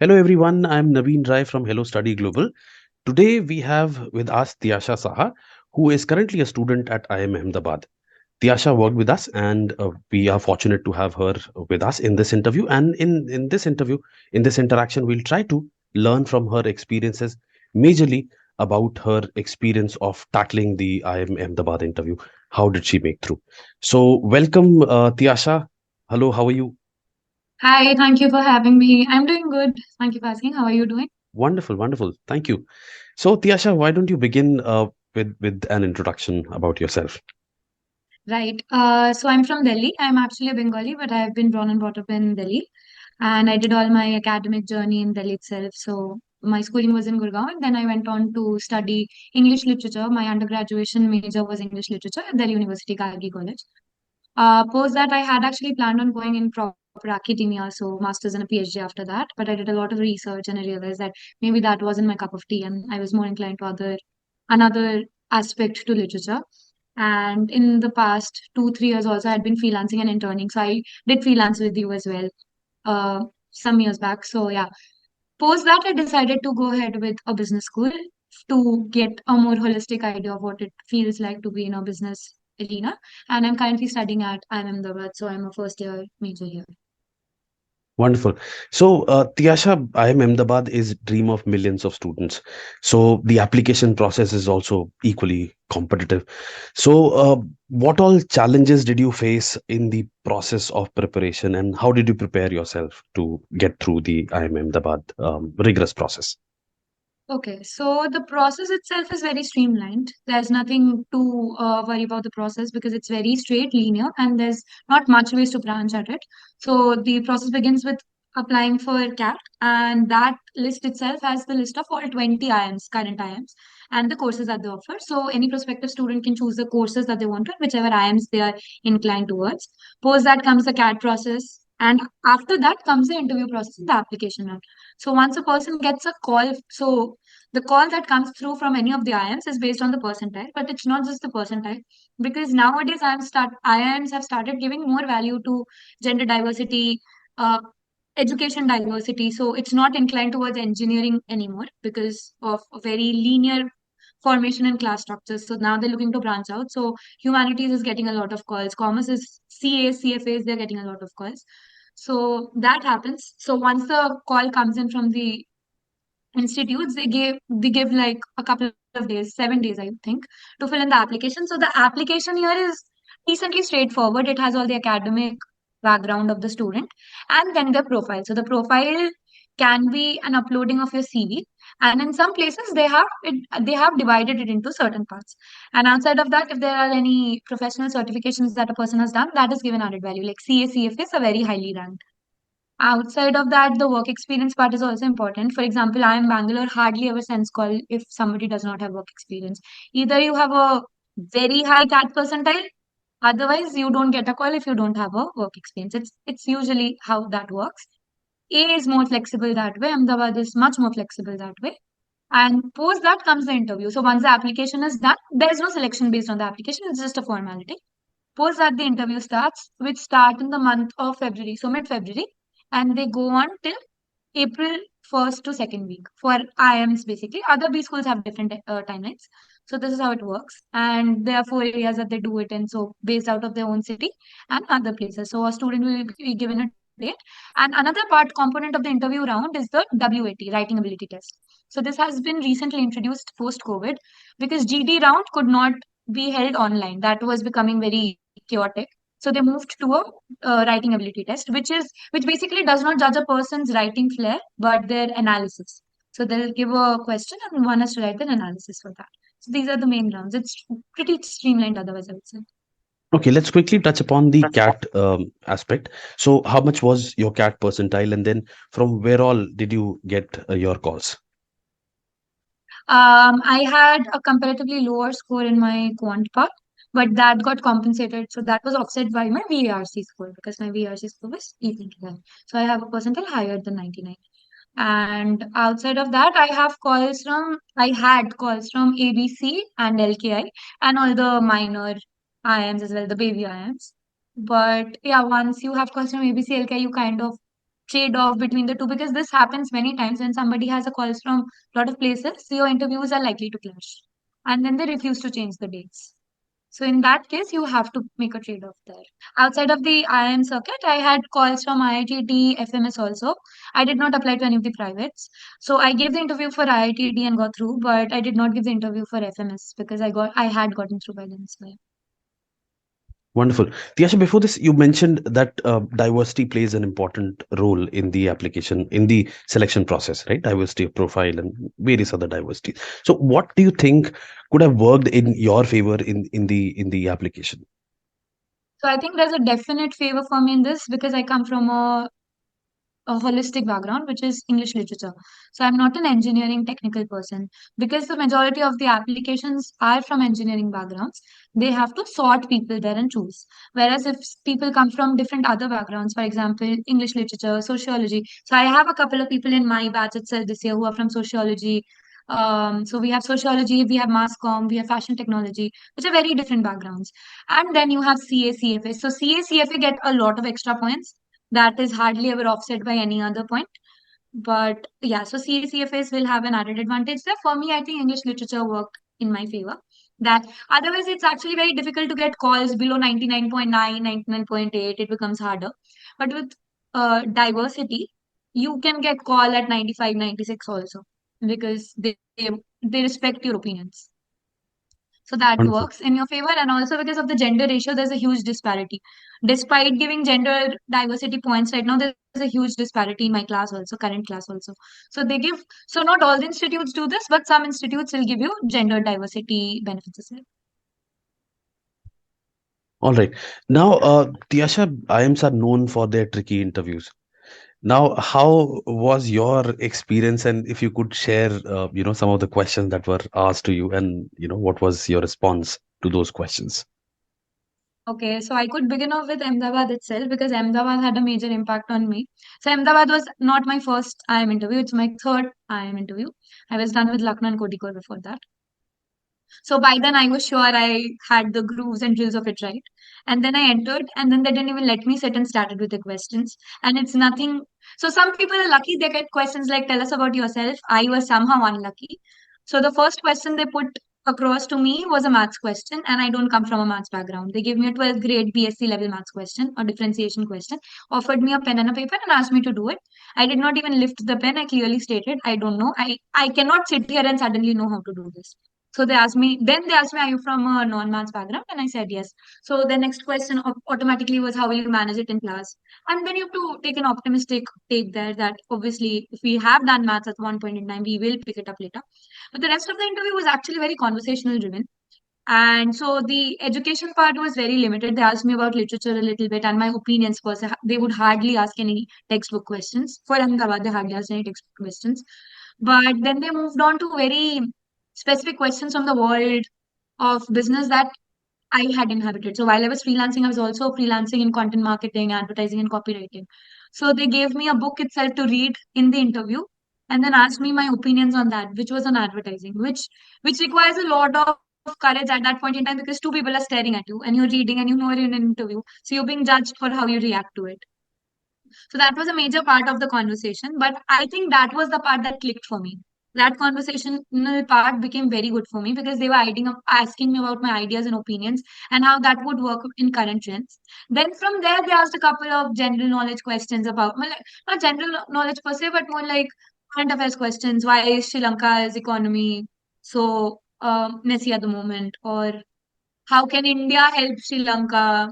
Hello everyone, I'm Naveen Rai from Hello Study Global. Today we have with us Tiyasha Saha, who is currently a student at IIM Ahmedabad. Tiyasha worked with us and we are fortunate to have her with us in this interview. And in this interview, in this interaction, we'll try to learn from her experiences, majorly about her experience of tackling the IIM Ahmedabad interview. How did she make through? So welcome, Tiyasha. Hello, how are you? Hi, thank you for having me. I'm doing good. Thank you for asking. How are you doing? Wonderful, wonderful. Thank you. So, Tiyasha, why don't you begin with an introduction about yourself? Right. So I'm from Delhi. I'm actually a Bengali, but I've been born and brought up in Delhi. And I did all my academic journey in Delhi itself. So my schooling was in Gurgaon, and then I went on to study English literature. My undergraduation major was English literature at Delhi University, Gargi College. Post that, I had actually planned on going in proper academia, so masters and a PhD after that. But I did a lot of research and I realized that maybe that wasn't my cup of tea, and I was more inclined to another aspect to literature. And in the past 2, 3 years also, I had been freelancing and interning. So I did freelance with you as well, uh, some years back. So yeah, post that, I decided to go ahead with a business school to get a more holistic idea of what it feels like to be in a business arena. And I'm currently studying at IIM Ahmedabad, so I'm a first year major here. Wonderful. So, Tiyasha, IIM Ahmedabad is dream of millions of students. So, the application process is also equally competitive. So, what all challenges did you face in the process of preparation, and how did you prepare yourself to get through the IIM Ahmedabad rigorous process? Okay, so the process itself is very streamlined. There's nothing to worry about the process because it's very straight, linear, and there's not much ways to branch at it. So the process begins with applying for CAT, and that list itself has the list of all 20 IIMs, current IIMs, and the courses that they offer. So any prospective student can choose the courses that they want, whichever IIMs they are inclined towards. Post that comes the CAT process, and after that comes the interview process, the application round. So once a person gets a call, so the call that comes through from any of the IIMs is based on the percentile, but it's not just the percentile because nowadays IIMs have started giving more value to gender diversity, uh, education diversity. So it's not inclined towards engineering anymore because of a very linear formation and class structures. So now they're looking to branch out. So humanities is getting a lot of calls. Commerce is CFAs, they're getting a lot of calls. So that happens. So once the call comes in from the institutes, they give like a couple of days, 7 days I think, to fill in the application. So the application here is decently straightforward. It has all the academic background of the student and then the profile. So the profile can be an uploading of your CV, and in some places they have divided it into certain parts. And outside of that, if there are any professional certifications that a person has done, that is given added value. Like CFAs are very highly ranked. Outside of that, the work experience part is also important. For example, I am Bangalore, hardly ever sends call if somebody does not have work experience. Either you have a very high CAT percentile, otherwise you don't get a call if you don't have a work experience. It's usually how that works. A is more flexible that way. Ahmedabad is much more flexible that way. And post that comes the interview. So once the application is done, there is no selection based on the application. It's just a formality. Post that the interview starts, which start in the month of February, so mid-February, and they go on till April 1st to second week for IIMs basically. Other B schools have different timelines. So this is how it works. And there are 4 areas that they do it in. So based out of their own city and other places. So a student will be given a date. And another part component of the interview round is the WAT, writing ability test. So this has been recently introduced post-COVID because GD round could not be held online. That was becoming very chaotic. So they moved to a writing ability test, which basically does not judge a person's writing flair, but their analysis. So they'll give a question and one has to write an analysis for that. So these are the main rounds. It's pretty streamlined otherwise, I would say. Okay, let's quickly touch upon the CAT aspect. So, how much was your CAT percentile, and then from where all did you get your calls? I had a comparatively lower score in my quant part, but that got compensated. So that was offset by my VRC score because my VRC score was equal to that. So I have a percentile higher than 99. And outside of that, I had calls from ABC and LKI and all the minor IIMs as well, the baby IIMs. But yeah, once you have calls from ABC, LKI, you kind of trade off between the two, because this happens many times when somebody has a calls from a lot of places, so your interviews are likely to clash, and then they refuse to change the dates. So in that case, you have to make a trade-off there. Outside of the IIM circuit, I had calls from IIT FMS also. I did not apply to any of the privates. So I gave the interview for IIT and got through, but I did not give the interview for FMS because I had gotten through by then. So yeah. Wonderful. Tiyasha, before this, you mentioned that diversity plays an important role in the application, in the selection process, right? Diversity of profile and various other diversities. So, what do you think could have worked in your favor in the application? So I think there's a definite favor for me in this because I come from a holistic background, which is English literature. So I'm not an engineering technical person because the majority of the applications are from engineering backgrounds. They have to sort people there and choose. Whereas if people come from different other backgrounds, for example, English literature, sociology. So I have a couple of people in my batch itself this year who are from sociology. So we have sociology, we have mass comm, we have fashion technology, which are very different backgrounds. And then you have CA, CFA. So CA, CFA get a lot of extra points that is hardly ever offset by any other point. But yeah, so CACFAs will have an added advantage there. For me, I think English literature worked in my favor. That otherwise, it's actually very difficult to get calls below 99.9, 99.8. It becomes harder. But with diversity, you can get call at 95, 96 also because they respect your opinions. So that Wonderful. works in your favor. And also because of the gender ratio, there's a huge disparity. Despite giving gender diversity points right now, there's a huge disparity in my class also, current class also. So they give, so not all the institutes do this, but some institutes will give you gender diversity benefits as well. All right. Now, Tiyasha, IIMs are known for their tricky interviews. Now, how was your experience, and if you could share, some of the questions that were asked to you, and what was your response to those questions? Okay, so I could begin off with Ahmedabad itself because Ahmedabad had a major impact on me. So Ahmedabad was not my first IIM interview, it's my third IIM interview. I was done with Lucknow and Kozhikode before that. So by then I was sure I had the grooves and drills of it right. And then I entered, and then they didn't even let me sit and started with the questions. And it's nothing. So some people are lucky they get questions like tell us about yourself. I was somehow unlucky. So the first question they put across to me was a maths question, and I don't come from a maths background. They gave me a 12th grade BSc level maths question or differentiation question, offered me a pen and a paper, and asked me to do it. I did not even lift the pen. I clearly stated, I don't know. I cannot sit here and suddenly know how to do this. So then they asked me, are you from a non-maths background? And I said yes. So the next question automatically was, how will you manage it in class? And then you have to take an optimistic take there that obviously if we have done maths at one point in time, we will pick it up later. But the rest of the interview was actually very conversational driven. And so the education part was very limited. They asked me about literature a little bit and my opinions first. They would hardly ask any textbook questions. For Ahmedabad, they hardly asked any textbook questions. But then they moved on to very specific questions from the world of business that I had inhabited. So while I was freelancing, I was also freelancing in content marketing, advertising, and copywriting. So they gave me a book itself to read in the interview and then asked me my opinions on that, which was on advertising, which requires a lot of courage at that point in time because two people are staring at you and you're reading and you know you're in an interview. So you're being judged for how you react to it. So that was a major part of the conversation. But I think that was the part that clicked for me. That conversational part became very good for me because they were asking me about my ideas and opinions and how that would work in current trends. Then from there, they asked a couple of general knowledge questions about, well, like, not general knowledge per se, but more like current affairs questions. Why is Sri Lanka's economy so messy at the moment? Or how can India help Sri Lanka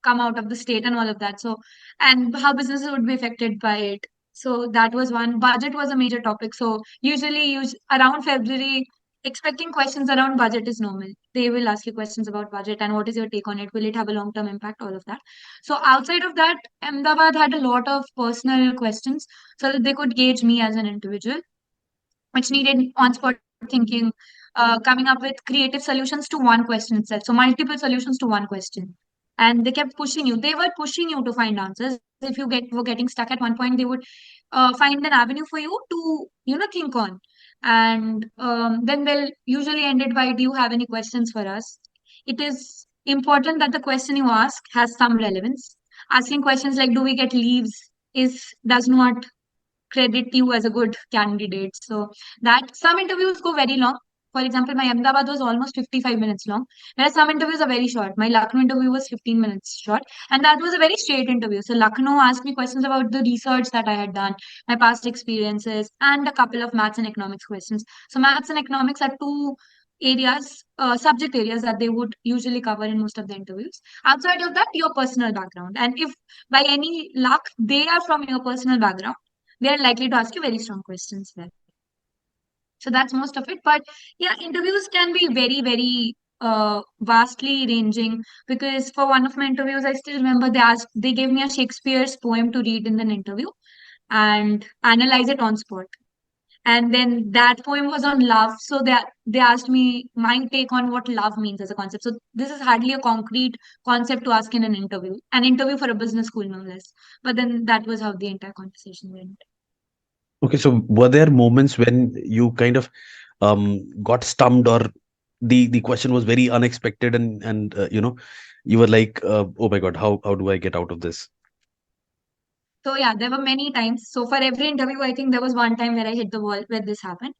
come out of the state and all of that? So, and how businesses would be affected by it. So that was one. Budget was a major topic. So usually, around February, expecting questions around budget is normal. They will ask you questions about budget and what is your take on it? Will it have a long-term impact? All of that. So outside of that, Ahmedabad had a lot of personal questions so that they could gauge me as an individual, which needed on-spot thinking, coming up with creative solutions to one question itself. So multiple solutions to one question. And they kept pushing you. They were pushing you to find answers. If you were getting stuck at one point, they would find an avenue for you to think on. And then they'll usually end it by, "Do you have any questions for us?" It is important that the question you ask has some relevance. Asking questions like, "Do we get leaves does not credit you as a good candidate. So that some interviews go very long. For example, my Ahmedabad was almost 55 minutes long, whereas some interviews are very short. My Lucknow interview was 15 minutes short, and that was a very straight interview. So Lucknow asked me questions about the research that I had done, my past experiences, and a couple of maths and economics questions. So maths and economics are two areas, subject areas that they would usually cover in most of the interviews. Outside of that, your personal background, and if by any luck they are from your personal background, they are likely to ask you very strong questions there. So that's most of it. But yeah, interviews can be very, very vastly ranging, because for one of my interviews, I still remember they gave me a Shakespeare's poem to read in an interview and analyze it on spot. And then that poem was on love. So they asked me my take on what love means as a concept. So this is hardly a concrete concept to ask in an interview for a business school, no less. But then that was how the entire conversation went. Okay, so were there moments when you kind of got stumped, or the question was very unexpected, and you were like, oh my god, how do I get out of this? So yeah, there were many times. So for every interview, I think there was one time where I hit the wall where this happened.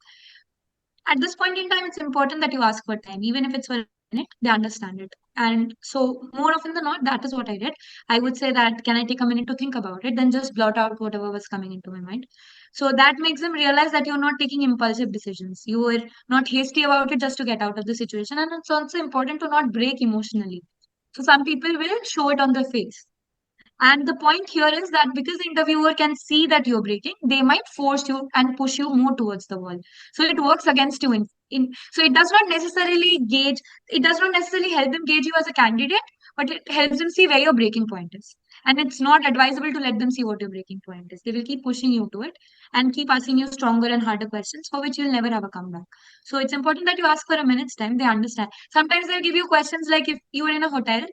At this point in time, it's important that you ask for time, even if it's for a minute, they understand it. And so more often than not, that is what I did. I would say that, can I take a minute to think about it? Then just blot out whatever was coming into my mind. So that makes them realize that you're not taking impulsive decisions. You were not hasty about it just to get out of the situation. And it's also important to not break emotionally. So some people will show it on their face, and the point here is that because the interviewer can see that you're breaking, they might force you and push you more towards the wall. So it works against you. So it does not necessarily it does not necessarily help them gauge you as a candidate, but it helps them see where your breaking point is. And it's not advisable to let them see what your breaking point is. They will keep pushing you to it and keep asking you stronger and harder questions for which you'll never have a comeback. So it's important that you ask for a minute's time. They understand. Sometimes they'll give you questions like, if you were in a hotel,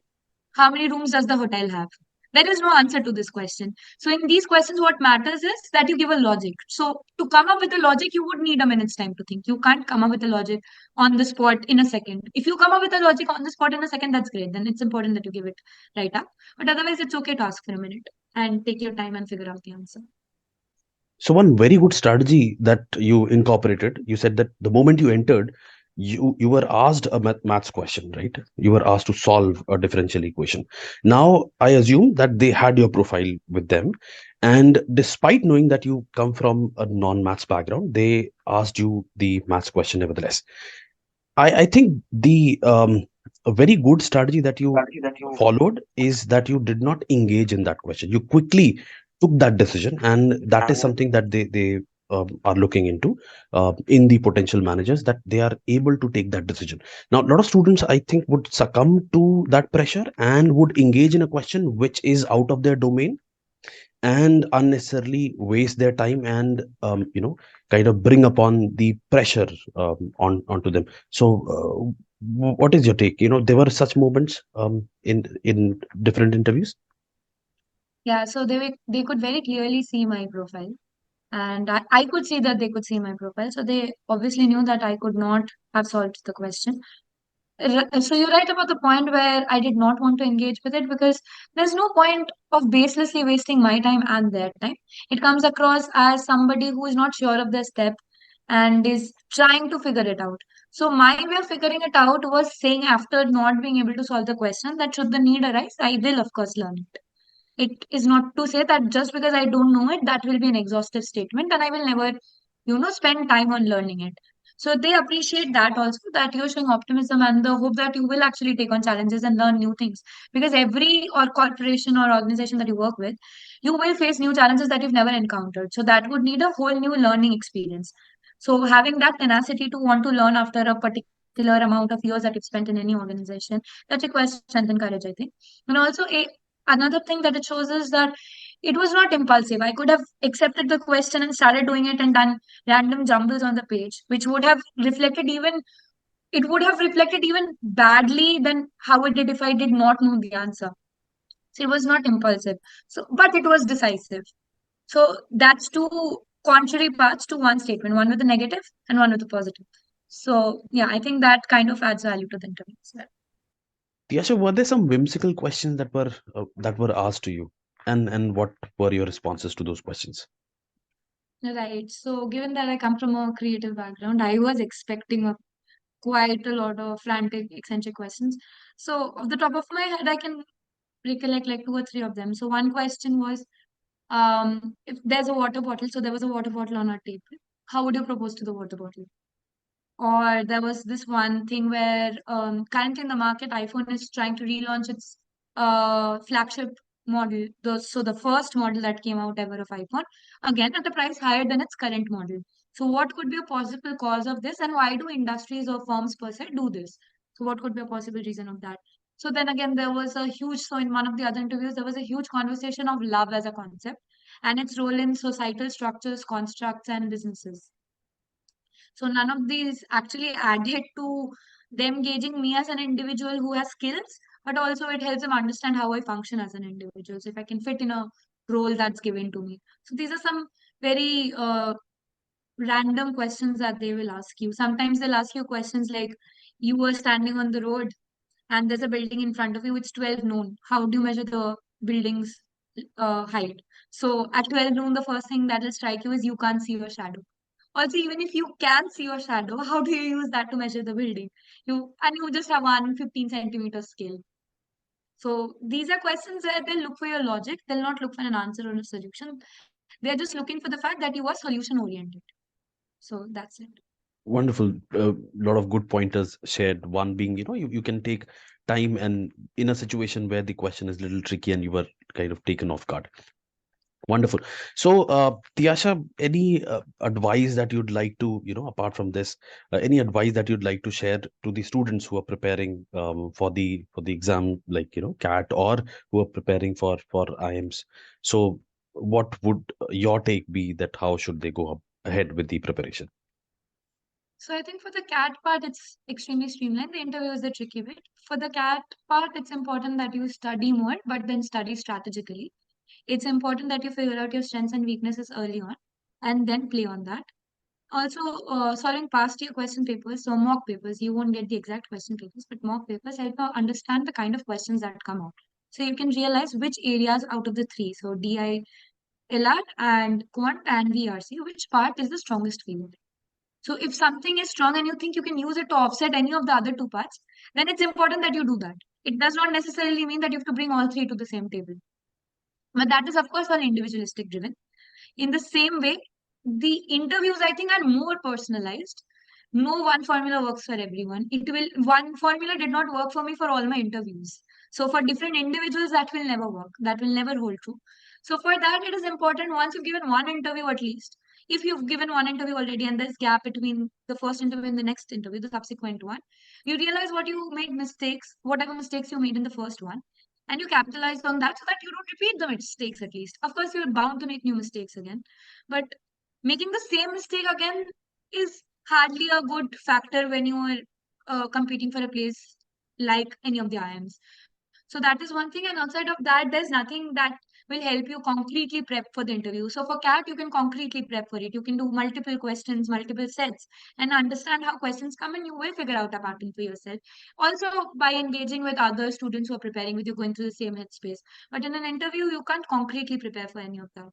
how many rooms does the hotel have? There is no answer to this question. So in these questions, what matters is that you give a logic. So to come up with a logic, you would need a minute's time to think. You can't come up with a logic on the spot in a second. If you come up with a logic on the spot in a second, that's great. Then it's important that you give it right up. But otherwise, it's okay to ask for a minute and take your time and figure out the answer. So one very good strategy that you incorporated, you said that the moment you entered, you were asked a maths question, right? You were asked to solve a differential equation. Now I assume that they had your profile with them, and despite knowing that you come from a non-maths background, they asked you the maths question nevertheless. I think the a very good strategy that you followed is that you did not engage in that question. You quickly took that decision, and that is something that they are looking into in the potential managers, that they are able to take that decision. Now, a lot of students, I think, would succumb to that pressure and would engage in a question which is out of their domain, and unnecessarily waste their time, and kind of bring upon the pressure onto them. So what is your take? There were such moments in different interviews. Yeah, so they could very clearly see my profile. And I could see that they could see my profile. So they obviously knew that I could not have solved the question. So you're right about the point where I did not want to engage with it, because there's no point of baselessly wasting my time and their time. It comes across as somebody who is not sure of their step and is trying to figure it out. So my way of figuring it out was saying, after not being able to solve the question, that should the need arise, I will of course learn it. It is not to say that just because I don't know it, that will be an exhaustive statement and I will never, spend time on learning it. So they appreciate that also, that you're showing optimism and the hope that you will actually take on challenges and learn new things. Because every or corporation or organization that you work with, you will face new challenges that you've never encountered. So that would need a whole new learning experience. So having that tenacity to want to learn after a particular amount of years that you've spent in any organization, that requires strength and courage, I think. And also another thing that it shows is that it was not impulsive. I could have accepted the question and started doing it and done random jumbles on the page, which would have reflected even badly than how it did if I did not know the answer. So it was not impulsive. So, but it was decisive. So that's two contrary parts to one statement, one with a negative and one with a positive. So yeah, I think that kind of adds value to the interview as well. Tiyasha, were there some whimsical questions that were asked to you? And what were your responses to those questions? Right. So, given that I come from a creative background, I was expecting quite a lot of frantic, eccentric questions. So, off the top of my head, I can recollect like two or three of them. So, one question was, if there's a water bottle, so there was a water bottle on our table, how would you propose to the water bottle? Or there was this one thing where currently in the market, iPhone is trying to relaunch its flagship model. So the first model that came out ever of iPhone, again at a price higher than its current model. So what could be a possible cause of this, and why do industries or firms per se do this? So what could be a possible reason of that? So then again, there was a huge, so in one of the other interviews, there was a huge conversation of love as a concept and its role in societal structures, constructs, and businesses. So none of these actually added to them gauging me as an individual who has skills, but also it helps them understand how I function as an individual. So if I can fit in a role that's given to me. So these are some very random questions that they will ask you. Sometimes they'll ask you questions like, you were standing on the road and there's a building in front of you, it's 12 noon. How do you measure the building's height? So at 12 noon, the first thing that will strike you is you can't see your shadow. Also, even if you can see your shadow, how do you use that to measure the building? You just have one 15 centimeter scale. So these are questions where they'll look for your logic. They'll not look for an answer or a solution. They're just looking for the fact that you are solution oriented. So that's it. Wonderful. A lot of good pointers shared. One being, you can take time, and in a situation where the question is a little tricky and you were kind of taken off guard. Wonderful. So, Tiyasha, any advice that you'd like to, apart from this, any advice that you'd like to share to the students who are preparing for the exam, like CAT, or who are preparing for IIMs? So, what would your take be, that how should they go ahead with the preparation? So I think for the cat part, it's extremely streamlined. The interview is the tricky bit. For the cat part, it's important that you study more, but then study strategically. It's important that you figure out your strengths and weaknesses early on and then play on that. Also, solving past year question papers, so mock papers, you won't get the exact question papers, but mock papers help you understand the kind of questions that come out. So you can realize which areas out of the three, so DI, LR, and Quant and VRC, which part is the strongest for you. So if something is strong and you think you can use it to offset any of the other two parts, then it's important that you do that. It does not necessarily mean that you have to bring all three to the same table. But that is, of course, all individualistic driven. In the same way, the interviews I think are more personalized. No one formula works for everyone. One formula did not work for me for all my interviews. So for different individuals, that will never work. That will never hold true. So for that, it is important once you've given one interview at least. If you've given one interview already and there's gap between the first interview and the next interview, the subsequent one, you realize what you made mistakes, whatever mistakes you made in the first one, and you capitalize on that so that you don't repeat the mistakes at least. Of course, you're bound to make new mistakes again, but making the same mistake again is hardly a good factor when you are competing for a place like any of the IIMs. So that is one thing, and outside of that, there's nothing that will help you concretely prep for the interview. So for CAT, you can concretely prep for it. You can do multiple questions, multiple sets, and understand how questions come, and you will figure out a pattern for yourself. Also, by engaging with other students who are preparing with you, going through the same headspace. But in an interview, you can't concretely prepare for any of that.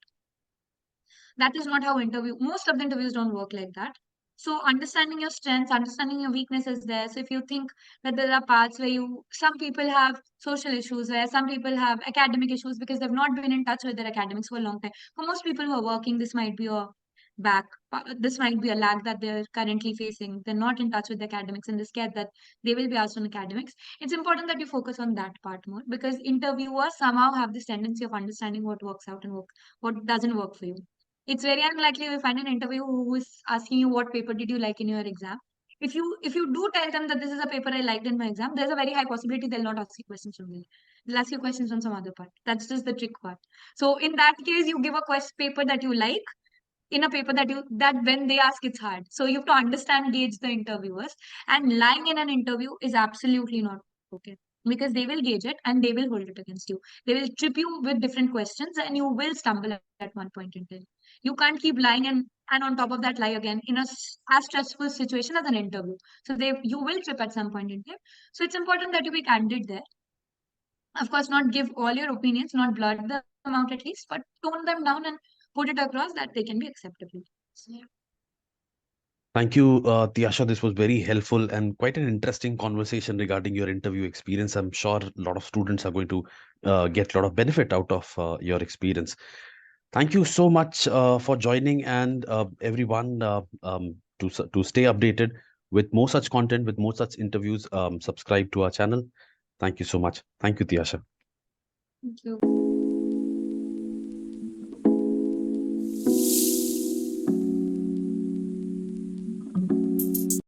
That is not how interview, most of the interviews don't work like that. So understanding your strengths, understanding your weaknesses there. So if you think that there are parts where some people have social issues, where some people have academic issues because they've not been in touch with their academics for a long time. For most people who are working, this might be a this might be a lag that they're currently facing. They're not in touch with the academics and they're scared that they will be asked on academics. It's important that you focus on that part more, because interviewers somehow have this tendency of understanding what works out and what doesn't work for you. It's very unlikely we find an interview who is asking you what paper did you like in your exam. If you do tell them that this is a paper I liked in my exam, there's a very high possibility they'll not ask you questions from there. They'll ask you questions from some other part. That's just the trick part. So in that case, you give a quest paper that you like in a paper that when they ask it's hard. So you have to understand, gauge the interviewers, and lying in an interview is absolutely not okay, because they will gauge it and they will hold it against you. They will trip you with different questions and you will stumble at one point in time. You can't keep lying and on top of that lie again in as stressful situation as an interview. So you will trip at some point in time. So it's important that you be candid there. Of course, not give all your opinions, not blurt them out, some amount at least, but tone them down and put it across that they can be acceptable. So, yeah. Thank you, Tiyasha. This was very helpful and quite an interesting conversation regarding your interview experience. I'm sure a lot of students are going to get a lot of benefit out of your experience. Thank you so much for joining, and everyone, to stay updated with more such content, with more such interviews. Subscribe to our channel. Thank you so much. Thank you, Tiyasha. Thank you.